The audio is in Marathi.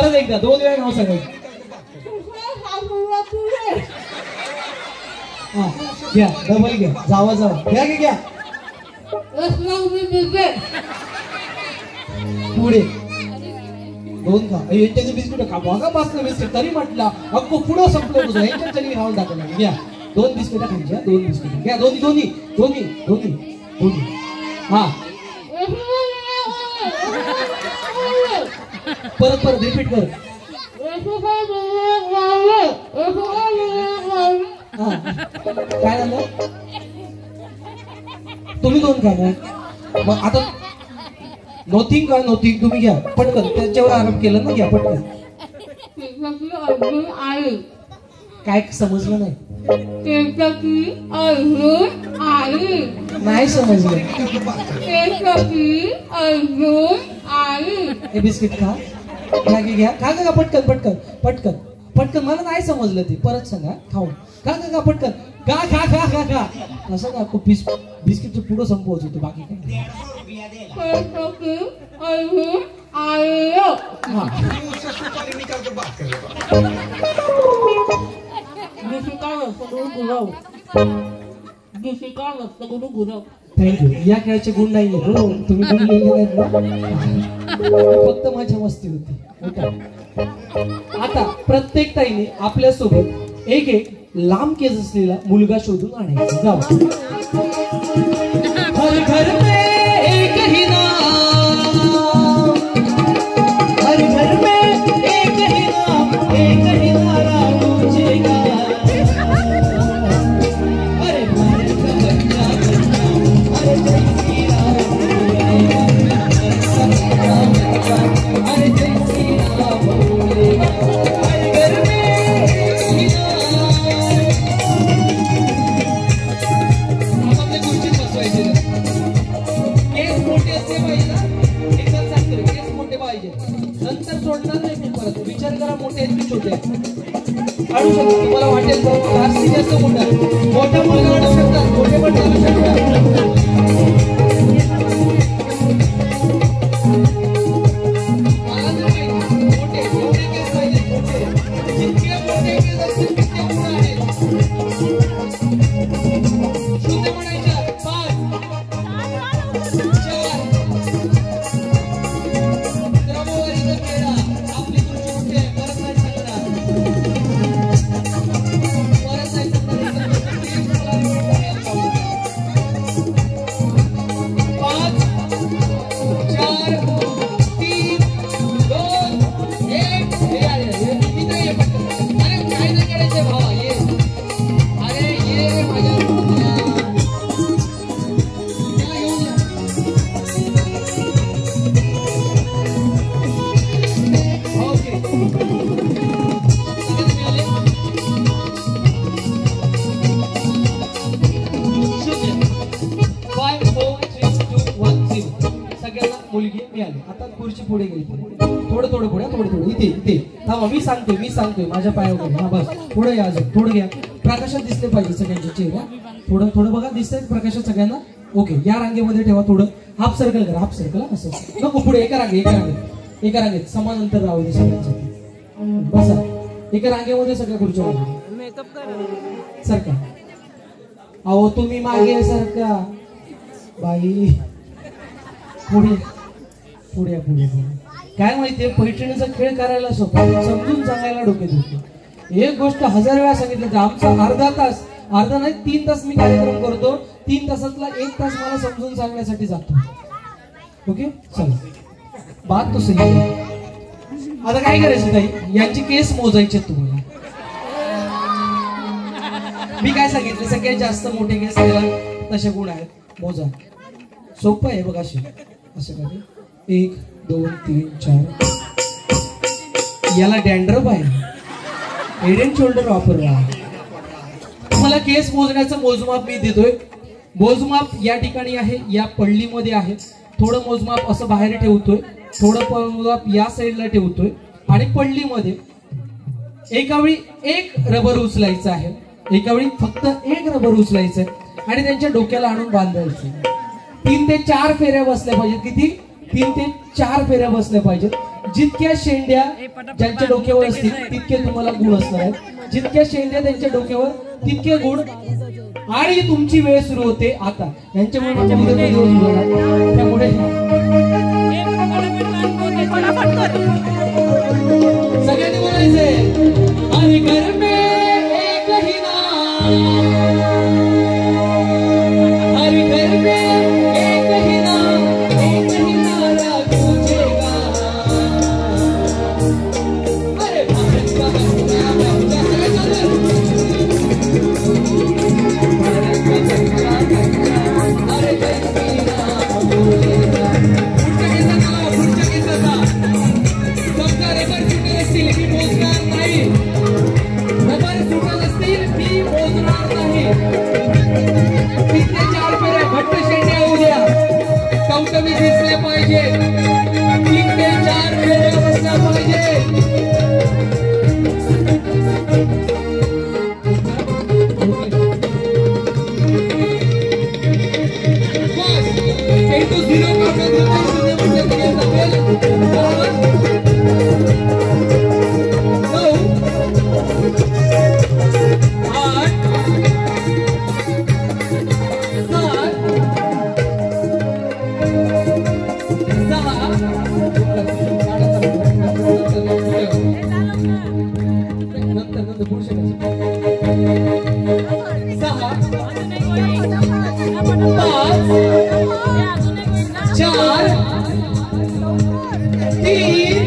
परत एकदा 2 वेळा नाव सांगायचं. हा घ्या, डबल घ्या, जावा घ्या घ्या. पुढे 2 खा. यांच्याचं बिस्किट खा बघा, पाच बिस्किट तरी म्हटला अक्को पुढं संपलं तुझं. यांच्या नाव टाकलं. घ्या 2 बिस्किट खायच्या, 2 बिस्किट घ्या. दोन्ही हा परत रिपीट कर. काय झालं? तुम्ही 2 खा मग. आता नोथिंग तुम्ही घ्या पटकन. त्याच्यावर आरोप केलं ना, घ्या पटकन. काय समजलं नाही? नाही समजलं. हे बिस्किट खा घ्या. खा का पटकन. मला नाही समजलं ते. परत सांगा. खाऊ खा पटकन. खा असं का बिस्किटचं पुढं संपवच होतं. बाकी काय थँक्यू. या खेळाचे गुण नाही हो तुम्ही. गुण लिहिले फक्त माझ्या मस्ती होती. आता प्रत्येक ताईने आपल्या सोबत एक लांब केस असलेला मुलगा शोधून आणायचा. जाऊ. हर घर में एक ही नाम, हर घर में एक ही नाम, एक ही नारा गूंजेगा. अरे भारत का बच्चा अरे जय श्री राम, अरे जय श्री राम बोलेगा. हर घर में एक ही नाम. आपल्या गोष्टीत बसवायचे. केस मोठे असले पाहिजे ना. एकदा सांगतो केस मोठे पाहिजे. नंतर सोडणार नाही मी परत. विचार करा मोठे आहेत की छोटे आहेत. काढू शकतो तुम्हाला वाटेल जास्तीत जास्त मोठा मुलगा काढू शकतात. मोठे पण काढू शकतात. मला तर माहिती मोठे एवढे केस पाहिजे. मोठे जितके मोठे केस असतील तितके गुण आहेत. शून्य म्हणायच्या. 5 4 क्रमवारीचा खेळा. आपली दृष्टी कुठे आहे? परत नाही सांगणार. मुलगी मिळाली. आता खुर्ची पुढे गेली. थोडं पुढे इथे थांबा. मी सांगतोय माझ्या पायावर. हा बस. पुढे या. अजून थोडं घ्या. प्रकाशात दिसले पाहिजे सगळ्यांचे चेहरा. थोडं बघा. दिसतंय प्रकाशात सगळ्यांना? ओके. या रांगेमध्ये ठेवा. थोडं हाफ सर्कल करा. हाफ सर्कल असं नको. पुढे एका रांगेत समान अंतर राहू दे सगळ्यांसाठी. बसा एका रांगेमध्ये सगळ्या खुर्च्या. सरका. अहो तुम्ही मागे सरका बाई. पुढे काय माहितीये पैठणीचा खेळ करायला सोपा, समजून सांगायला डोके दुखते. एक गोष्ट 1000 वेळा सांगितलं. आमचा अर्धा नाही 3 तास मी कार्यक्रम करतो. 3 तासातला 1 तास मला समजून सांगण्यासाठी जातो. ओके चला. बात तो सही. आता काय करायचं ताई? यांची केस मोजायचे तुम्हाला. मी काय सांगितलं? सगळ्यात जास्त मोठे केस त्याला तसे गुण आहेत. मोजा. सोपं आहे बघा. असं करा. 1 2 3 4. याला डॅन्ड्रफ आहे. हेड अँड शोल्डर वापरला. तुम्हाला केस मोजण्याचं मोजमाप मी देतोय. मोजमाप या ठिकाणी आहे. या पल्लीमध्ये आहे. थोडं मोजमाप असं बाहेर ठेवतोय. थोडं मोजमाप या साईडला ठेवतोय. आणि पल्लीमध्ये एकावेळी 1 रबर उचलायचं आहे. एकावेळी फक्त 1 रबर उचलायचं आहे आणि त्यांच्या डोक्याला आणून बांधायचं. 3 ते 4 फेऱ्या बसल्या पाहिजेत. किती? 3 ते 4 फेऱ्या बसल्या पाहिजेत. जितक्या शेंड्या ज्यांच्या डोक्यावर असतील तितके तुम्हाला गुण असणार आहेत. जितक्या शेंड्या त्यांच्या डोक्यावर तितके गुण. आणि तुमची वेळ सुरू होते आता. यांच्यामुळे त्यामुळे सगळ्यांनी बोलायचंय अरे घर में एक ही नाम, हर घर में एक ही नाम, एक ही नारा गूंजेगा. अरे भारत का बच्चा बच्चा भारत का बच्चा बच्चा अरे जय नाम बोलेगा. पुढच्या केसाचा समजा रबर सुटत असतील मी मोजणार नाही, रबर सुटत असतील मी मोजणार नाही. 3 ते 4 फेऱ्या घट्ट शेंड्या होऊ द्या. कवटवी दिसले पाहिजे. 3 ते 4 फेऱ्या बसल्या पाहिजे. चार 3